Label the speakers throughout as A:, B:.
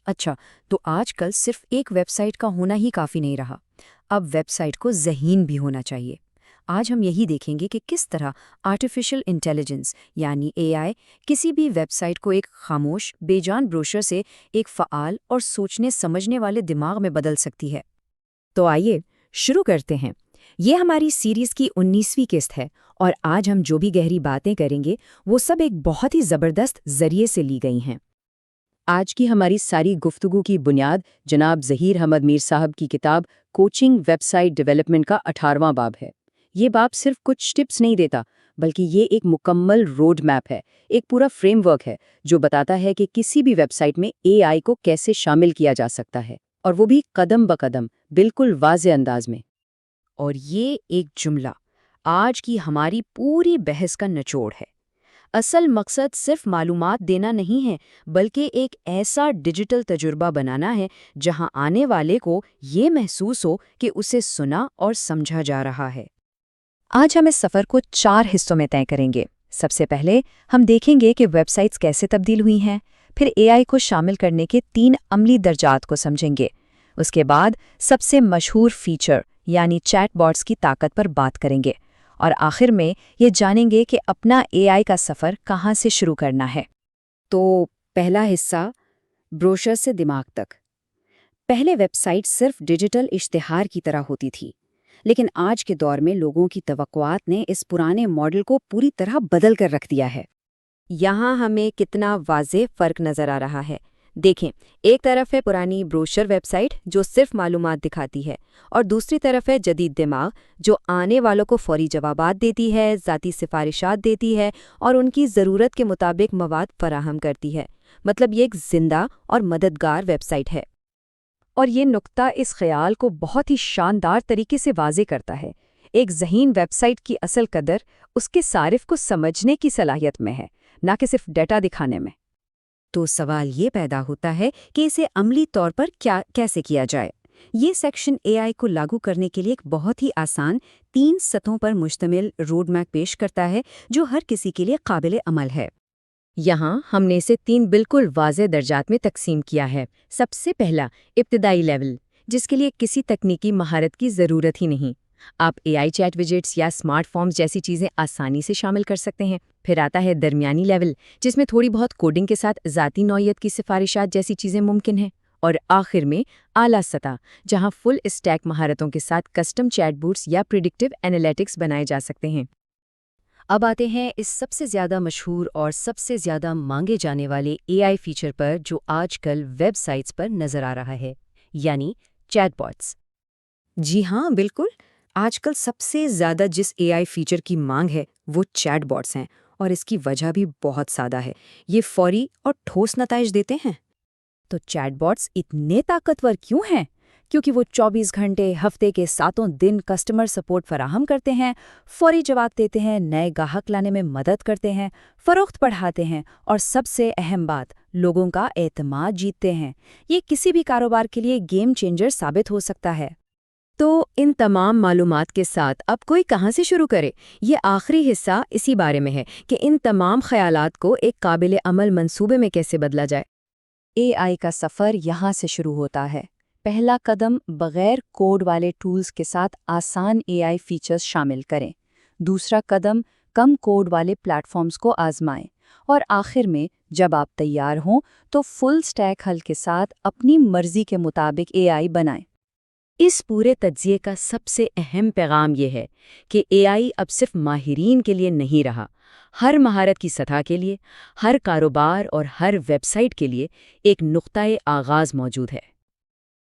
A: اچھا، تو آج کل صرف ایک ویب سائٹ کا ہونا ہی کافی نہیں رہا، اب ویب سائٹ کو ذہین بھی ہونا چاہیے۔ آج ہم یہی دیکھیں گے کہ کس طرح آرٹیفیشل انٹیلیجنس یعنی اے آئی کسی بھی ویب سائٹ کو ایک خاموش بے جان بروشر سے ایک فعال اور سوچنے سمجھنے والے دماغ میں بدل سکتی ہے۔ تو آئیے شروع کرتے ہیں۔ یہ ہماری سیریز کی 19ویں قسط ہے، اور آج ہم جو بھی گہری باتیں کریں گے وہ سب ایک بہت ہی زبردست ذریعے سے لی گئی ہیں۔ آج کی ہماری ساری گفتگو کی بنیاد جناب ظہیر احمد میر صاحب کی کتاب کوچنگ ویب سائٹ ڈیولپمنٹ کا 18واں باب ہے۔ یہ باب صرف کچھ ٹپس نہیں دیتا، بلکہ یہ ایک مکمل روڈ میپ ہے، ایک پورا فریم ورک ہے جو بتاتا ہے کہ کسی بھی ویب سائٹ میں اے آئی کو کیسے شامل کیا جا سکتا ہے، اور وہ بھی قدم بقدم، بالکل واضح انداز میں۔ اور یہ ایک جملہ آج کی ہماری پوری بحث کا نچوڑ ہے۔ اصل مقصد صرف معلومات دینا نہیں ہے، بلکہ ایک ایسا ڈیجیٹل تجربہ بنانا ہے جہاں آنے والے کو یہ محسوس ہو کہ اسے سنا اور سمجھا جا رہا ہے۔ آج ہم اس سفر کو 4 حصوں میں طے کریں گے۔ سب سے پہلے ہم دیکھیں گے کہ ویب سائٹس کیسے تبدیل ہوئی ہیں، پھر اے آئی کو شامل کرنے کے 3 عملی درجات کو سمجھیں گے، اس کے بعد سب سے مشہور فیچر یعنی چیٹ باٹس کی طاقت پر بات کریں گے، اور آخر میں یہ جانیں گے کہ اپنا اے آئی کا سفر کہاں سے شروع کرنا ہے۔ تو پہلا حصہ، بروشر سے دماغ تک۔ پہلے ویب سائٹ صرف ڈیجیٹل اشتہار کی طرح ہوتی تھی، لیکن آج کے دور میں لوگوں کی توقعات نے اس پرانے ماڈل کو پوری طرح بدل کر رکھ دیا ہے۔ یہاں ہمیں کتنا واضح فرق نظر آ رہا ہے۔ دیکھیں، ایک طرف ہے پرانی بروشر ویب سائٹ جو صرف معلومات دکھاتی ہے، اور دوسری طرف ہے جدید دماغ جو آنے والوں کو فوری جوابات دیتی ہے، ذاتی سفارشات دیتی ہے اور ان کی ضرورت کے مطابق مواد فراہم کرتی ہے۔ مطلب یہ ایک زندہ اور مددگار ویب سائٹ ہے۔ اور یہ نقطہ اس خیال کو بہت ہی شاندار طریقے سے واضح کرتا ہے۔ ایک ذہین ویب سائٹ کی اصل قدر اس کے صارف کو سمجھنے کی صلاحیت میں ہے، نہ کہ صرف ڈیٹا دکھانے میں۔ تو سوال یہ پیدا ہوتا ہے کہ اسے عملی طور پر کیسے کیا جائے۔ یہ سیکشن اے آئی کو لاگو کرنے کے لیے ایک بہت ہی آسان 3 سطحوں پر مشتمل روڈ میپ پیش کرتا ہے جو ہر کسی کے لیے قابل عمل ہے۔ یہاں ہم نے اسے 3 بالکل واضح درجات میں تقسیم کیا ہے۔ سب سے پہلا، ابتدائی لیول، جس کے لیے کسی تکنیکی مہارت کی ضرورت ہی نہیں۔ آپ اے آئی چیٹ ویجٹس یا اسمارٹ فارمز جیسی چیزیں آسانی سے شامل کر سکتے ہیں۔ پھر آتا ہے درمیانی لیول، جس میں تھوڑی بہت کوڈنگ کے ساتھ ذاتی نوعیت کی سفارشات جیسی چیزیں ممکن ہیں۔ اور آخر میں اعلیٰ سطح، جہاں فل اسٹیک مہارتوں کے ساتھ کسٹم چیٹ بوٹس یا پریڈکٹیو انالیٹکس بنائے جا سکتے ہیں۔ اب آتے ہیں اس سب سے زیادہ مشہور اور سب سے زیادہ مانگے جانے والے اے آئی فیچر پر جو آج کل ویب سائٹس پر نظر آ رہا ہے، یعنی چیٹ باٹس۔ جی ہاں، بالکل۔ آج کل سب سے زیادہ جس اے آئی فیچر کی مانگ ہے وہ چیٹ باٹس ہیں، اور اس کی وجہ بھی بہت سادہ ہے، یہ فوری اور ٹھوس نتائج دیتے ہیں۔ تو چیٹ باٹس اتنے طاقتور کیوں ہیں؟ کیونکہ وہ 24 گھنٹے ہفتے کے 7 دن کسٹمر سپورٹ فراہم کرتے ہیں، فوری جواب دیتے ہیں، نئے گاہک لانے میں مدد کرتے ہیں، فروخت بڑھاتے ہیں، اور سب سے اہم بات، لوگوں کا اعتماد جیتتے ہیں۔ یہ کسی بھی کاروبار کے لیے گیم چینجر ثابت ہو سکتا ہے۔ تو ان تمام معلومات کے ساتھ اب کوئی کہاں سے شروع کرے؟ یہ آخری حصہ اسی بارے میں ہے کہ ان تمام خیالات کو ایک قابل عمل منصوبے میں کیسے بدلا جائے۔ اے آئی کا سفر یہاں سے شروع ہوتا ہے۔ پہلا قدم، بغیر کوڈ والے ٹولز کے ساتھ آسان اے آئی فیچرز شامل کریں۔ دوسرا قدم، کم کوڈ والے پلیٹ فارمز کو آزمائیں۔ اور آخر میں جب آپ تیار ہوں تو فل سٹیک حل کے ساتھ اپنی مرضی کے مطابق اے آئی بنائیں۔ اس پورے تجزیے کا سب سے اہم پیغام یہ ہے کہ اے آئی اب صرف ماہرین کے لیے نہیں رہا، ہر مہارت کی سطح کے لیے، ہر کاروبار اور ہر ویب سائٹ کے لیے ایک نقطۂ آغاز موجود ہے۔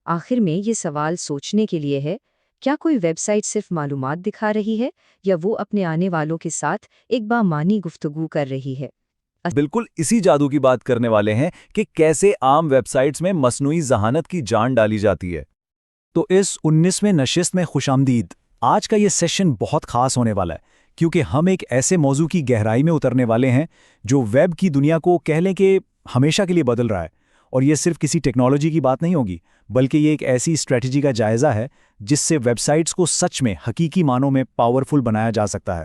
A: آخر میں یہ سوال سوچنے کے لیے ہے، کیا کوئی ویب سائٹ صرف معلومات دکھا رہی ہے یا وہ اپنے آنے والوں کے ساتھ ایک بامعنی گفتگو کر رہی ہے؟
B: بالکل اسی جادو کی بات کرنے والے ہیں کہ کیسے عام ویب سائٹس میں مصنوعی ذہانت کی جان ڈالی جاتی ہے۔ تو اس 19ویں نشست میں خوش آمدید۔ آج کا یہ سیشن بہت خاص ہونے والا ہے کیونکہ ہم ایک ایسے موضوع کی گہرائی میں اترنے والے ہیں جو ویب کی دنیا کو کہہ لیں کہ ہمیشہ کے لیے بدل رہا ہے۔ اور یہ صرف کسی ٹیکنالوجی کی بات نہیں ہوگی، بلکہ یہ ایک ایسی اسٹریٹجی کا جائزہ ہے جس سے ویب سائٹس کو سچ میں حقیقی معنوں میں پاورفل بنایا جا سکتا ہے۔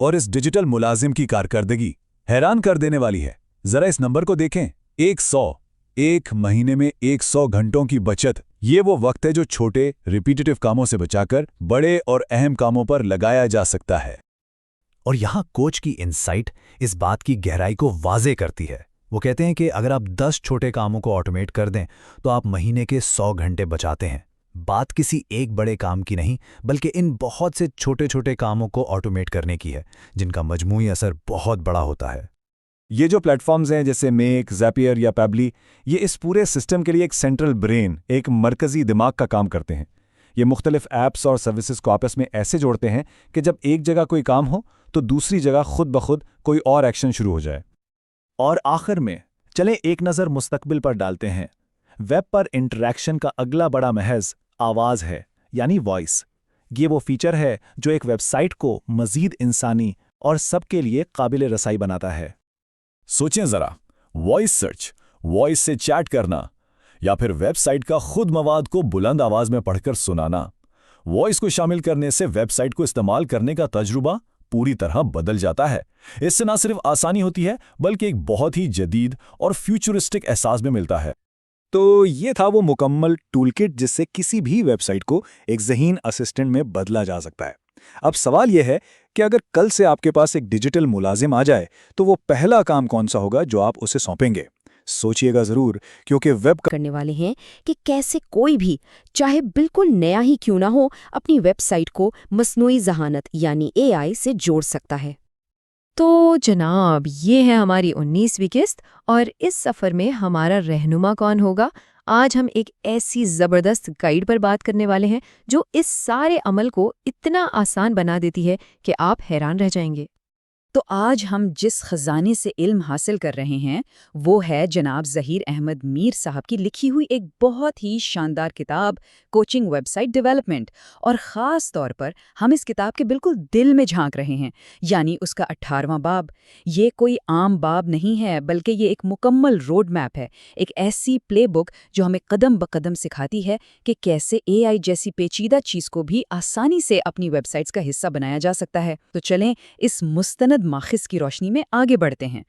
B: اور اس ڈیجیٹل ملازم کی کارکردگی حیران کر دینے والی ہے۔ ذرا اس نمبر کو دیکھیں، 100 ایک مہینے میں 100 گھنٹوں کی بچت۔ یہ وہ وقت ہے جو چھوٹے ریپیٹیٹو کاموں سے بچا کر بڑے اور اہم کاموں پر لگایا جا سکتا ہے۔ اور یہاں کوچ کی انسائٹ اس بات کی گہرائی کو واضح کرتی ہے۔ وہ کہتے ہیں کہ اگر آپ 10 چھوٹے کاموں کو آٹومیٹ کر دیں تو آپ مہینے کے 100 گھنٹے بچاتے ہیں۔ بات کسی ایک بڑے کام کی نہیں، بلکہ ان بہت سے چھوٹے چھوٹے کاموں کو آٹومیٹ کرنے کی ہے، جن کا مجموعی اثر بہت بڑا ہوتا ہے۔ یہ جو پلیٹ فارمز ہیں جیسے میک، زیپیئر یا پیبلی، یہ اس پورے سسٹم کے لیے ایک سینٹرل برین، ایک مرکزی دماغ کا کام کرتے ہیں۔ یہ مختلف ایپس اور سروسز کو آپس میں ایسے جوڑتے ہیں کہ جب ایک جگہ کوئی کام ہو تو دوسری جگہ خود بخود کوئی اور ایکشن شروع ہو جائے۔ اور آخر میں چلیں ایک نظر مستقبل پر ڈالتے ہیں۔ ویب پر انٹریکشن کا اگلا بڑا محض آواز ہے، یعنی وائس۔ یہ وہ فیچر ہے جو ایک ویب سائٹ کو مزید انسانی اور سب کے لیے قابل رسائی بناتا ہے۔ سوچیں ذرا، وائس سرچ، وائس سے چیٹ کرنا، یا پھر ویب سائٹ کا خود مواد کو بلند آواز میں پڑھ کر سنانا۔ وائس کو شامل کرنے سے ویب سائٹ کو استعمال کرنے کا تجربہ پوری طرح بدل جاتا ہے۔ اس سے نہ صرف آسانی ہوتی ہے بلکہ ایک بہت ہی جدید اور فیوچرسٹک احساس بھی ملتا ہے۔ تو یہ تھا وہ مکمل ٹول کٹ جس سے کسی بھی ویب سائٹ کو ایک ذہین اسسٹنٹ میں بدلا جا سکتا ہے۔ اب سوال یہ ہے کہ اگر کل سے آپ کے پاس ایک ڈیجیٹل ملازم آ جائے تو وہ پہلا کام کون سا ہوگا جو آپ اسے سونپیں گے؟ سوچئے گا ضرور، کیونکہ ویب
A: کرنے والے ہیں کہ کیسے کوئی بھی چاہے بالکل نیا ہی کیوں نہ ہو اپنی ویب سائٹ کو مصنوعی ذہانت یعنی AI سے جوڑ سکتا ہے۔ تو جناب، یہ ہے ہماری 19ویں قسط، اور اس سفر میں ہمارا رہنما کون ہوگا؟ آج ہم ایک ایسی زبردست گائیڈ پر بات کرنے والے ہیں جو اس سارے عمل کو اتنا آسان بنا دیتی ہے کہ آپ حیران رہ جائیں گے۔ تو آج ہم جس خزانے سے علم حاصل کر رہے ہیں وہ ہے جناب ظہیر احمد میر صاحب کی لکھی ہوئی ایک بہت ہی شاندار کتاب کوچنگ ویب سائٹ ڈیولپمنٹ، اور خاص طور پر ہم اس کتاب کے بالکل دل میں جھانک رہے ہیں، یعنی اس کا 18واں باب۔ یہ کوئی عام باب نہیں ہے بلکہ یہ ایک مکمل روڈ میپ ہے، ایک ایسی پلے بک جو ہمیں قدم بقدم سکھاتی ہے کہ کیسے AI جیسی پیچیدہ چیز کو بھی آسانی سے اپنی ویب سائٹس کا حصہ بنایا جا سکتا ہے۔ تو چلیں اس مستند ماخذ کی روشنی میں آگے بڑھتے ہیں۔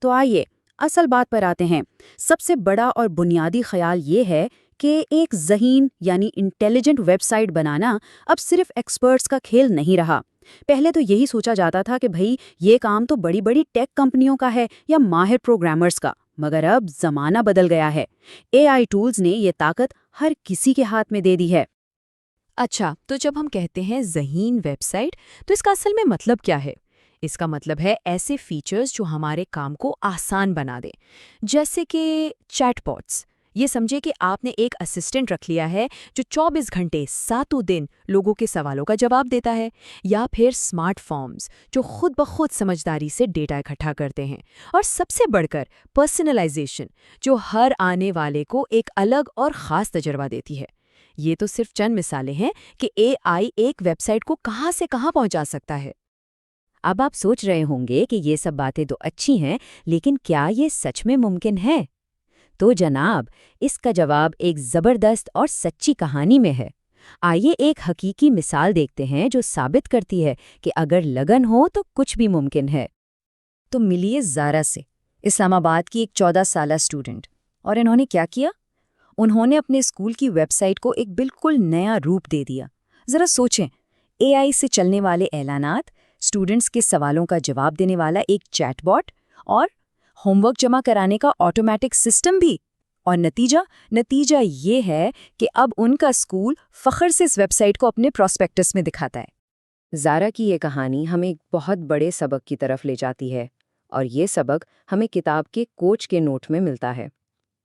A: تو آئیے اصل بات پر آتے ہیں۔ سب سے بڑا اور بنیادی خیال یہ ہے کہ ایک ذہین یعنی انٹیلیجنٹ ویب سائٹ بنانا اب صرف ایکسپرٹس کا کھیل نہیں رہا۔ پہلے تو یہی سوچا جاتا تھا کہ بھئی یہ کام تو بڑی بڑی ٹیک کمپنیوں کا ہے یا ماہر پروگرامرز کا، مگر اب زمانہ بدل گیا ہے۔ AI ٹولز نے یہ طاقت ہر کسی کے ہاتھ میں دے دی ہے۔ اچھا، تو جب ہم کہتے ہیں ذہین ویب سائٹ تو اس کا اصل میں مطلب کیا ہے؟ اس کا مطلب ہے ایسے فیچرز جو ہمارے کام کو آسان بنا دیں، جیسے کہ چیٹ باٹس۔ یہ سمجھے کہ آپ نے ایک اسسٹنٹ رکھ لیا ہے جو 24 گھنٹے 7 دن لوگوں کے سوالوں کا جواب دیتا ہے، یا پھر اسمارٹ فارمز جو خود بخود سمجھداری سے ڈیٹا اکٹھا کرتے ہیں، اور سب سے بڑھ کر پرسنلائزیشن جو ہر آنے والے کو ایک الگ اور خاص تجربہ دیتی ہے۔ یہ تو صرف چند مثالیں ہیں کہ AI ایک ویب سائٹ کو کہاں سے کہاں پہنچا سکتا ہے۔ اب آپ سوچ رہے ہوں گے کہ یہ سب باتیں تو اچھی ہیں، لیکن کیا یہ سچ میں ممکن ہے؟ تو جناب، اس کا جواب ایک زبردست اور سچی کہانی میں ہے۔ آئیے ایک حقیقی مثال دیکھتے ہیں جو ثابت کرتی ہے کہ اگر لگن ہو تو کچھ بھی ممکن ہے۔ تو ملیے زارا سے، اسلام آباد کی ایک 14 سالہ اسٹوڈنٹ، اور انہوں نے کیا کیا؟ انہوں نے اپنے اسکول کی ویب سائٹ کو ایک بالکل نیا روپ دے دیا۔ ذرا سوچیں، AI سے چلنے والے اعلانات، اسٹوڈنٹس کے سوالوں کا جواب دینے والا ایک چیٹ باٹ، اور ہوم ورک جمع کرانے کا آٹومیٹک سسٹم بھی، اور نتیجہ یہ ہے کہ اب ان کا اسکول فخر سے اس ویب سائٹ کو اپنے پراسپیکٹس میں دکھاتا ہے۔ زارا کی یہ کہانی ہمیں ایک بہت بڑے سبق کی طرف لے جاتی ہے، اور یہ سبق ہمیں کتاب کے کوچ کے نوٹ میں ملتا ہے۔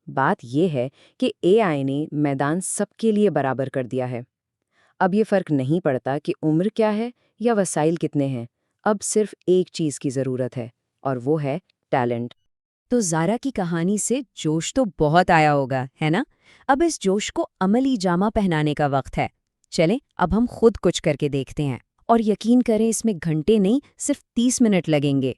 A: بات یہ ہے کہ AI نے میدان سب کے لیے برابر کر دیا ہے۔ اب یہ فرق نہیں پڑتا کہ عمر کیا ہے یا وسائل کتنے ہیں، اب صرف ایک چیز کی ضرورت ہے، اور وہ ہے ٹیلنٹ۔ تو زارا کی کہانی سے جوش تو بہت آیا ہوگا، ہے نا؟ اب اس جوش کو عملی جامہ پہنانے کا وقت ہے۔ چلیں اب ہم خود کچھ کر کے دیکھتے ہیں، اور یقین کریں اس میں گھنٹے نہیں، صرف 30 منٹ لگیں گے۔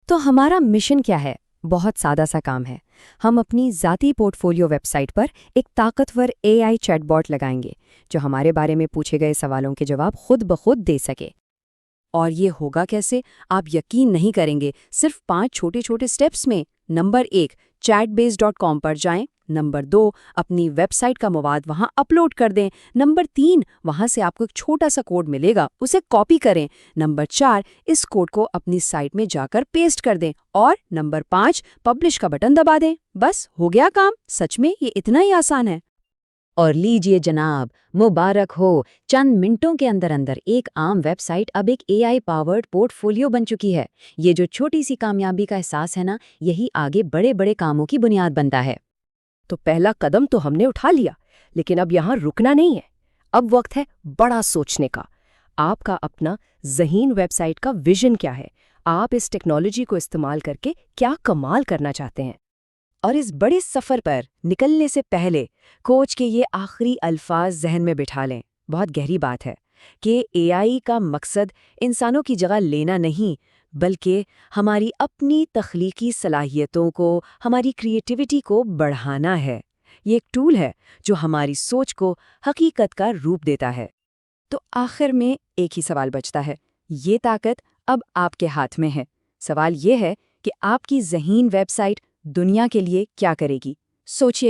A: تو ہمارا مشن کیا ہے؟ بہت سادہ سا کام ہے۔ ہم اپنی ذاتی پورٹ فولیو ویب سائٹ پر ایک طاقتور AI چیٹ باٹ لگائیں گے جو ہمارے بارے میں پوچھے گئے سوالوں کے جواب خود بخود دے سکے۔ اور یہ ہوگا کیسے؟ آپ یقین نہیں کریں گے، صرف 5 چھوٹے چھوٹے سٹیپس میں۔ نمبر 1، chatbase.com پر جائیں۔ نمبر 2، اپنی ویب سائٹ کا مواد وہاں اپلوڈ کر دیں۔ نمبر 3، وہاں سے آپ کو ایک چھوٹا سا کوڈ ملے گا، اسے کاپی کریں۔ نمبر 4، اس کوڈ کو اپنی سائٹ میں جا کر پیسٹ کر دیں۔ اور نمبر 5، پبلش کا بٹن دبا دیں۔ بس ہو گیا کام۔ سچ میں یہ اتنا ہی آسان ہے۔
C: اور لیجئے جناب، مبارک ہو، چند منٹوں کے اندر اندر ایک عام ویب سائٹ اب ایک اے آئی پاورڈ پورٹ فولیو بن چکی ہے۔ یہ جو چھوٹی سی کامیابی کا احساس ہے نا، یہی آگے بڑے بڑے کاموں کی بنیاد بنتا ہے۔
D: تو پہلا قدم تو ہم نے اٹھا لیا، لیکن اب یہاں رکنا نہیں ہے۔ اب وقت ہے بڑا سوچنے کا۔ آپ کا اپنا ذہین ویب سائٹ کا ویژن کیا ہے؟ آپ اس ٹیکنالوجی کو استعمال کر کے کیا کمال کرنا چاہتے ہیں؟
A: اور اس بڑے سفر پر نکلنے سے پہلے کوچ کے یہ آخری الفاظ ذہن میں بٹھا لیں۔ بہت گہری بات ہے کہ اے آئی کا مقصد انسانوں کی جگہ لینا نہیں، بلکہ ہماری اپنی تخلیقی صلاحیتوں کو، ہماری کریٹیوٹی کو بڑھانا ہے۔ یہ ایک ٹول ہے جو ہماری سوچ کو حقیقت کا روپ دیتا ہے۔ تو آخر میں ایک ہی سوال بچتا ہے، یہ طاقت اب آپ کے ہاتھ میں ہے۔ سوال یہ ہے کہ آپ کی ذہین ویب سائٹ دنیا کے لیے کیا کرے گی؟ سوچئے۔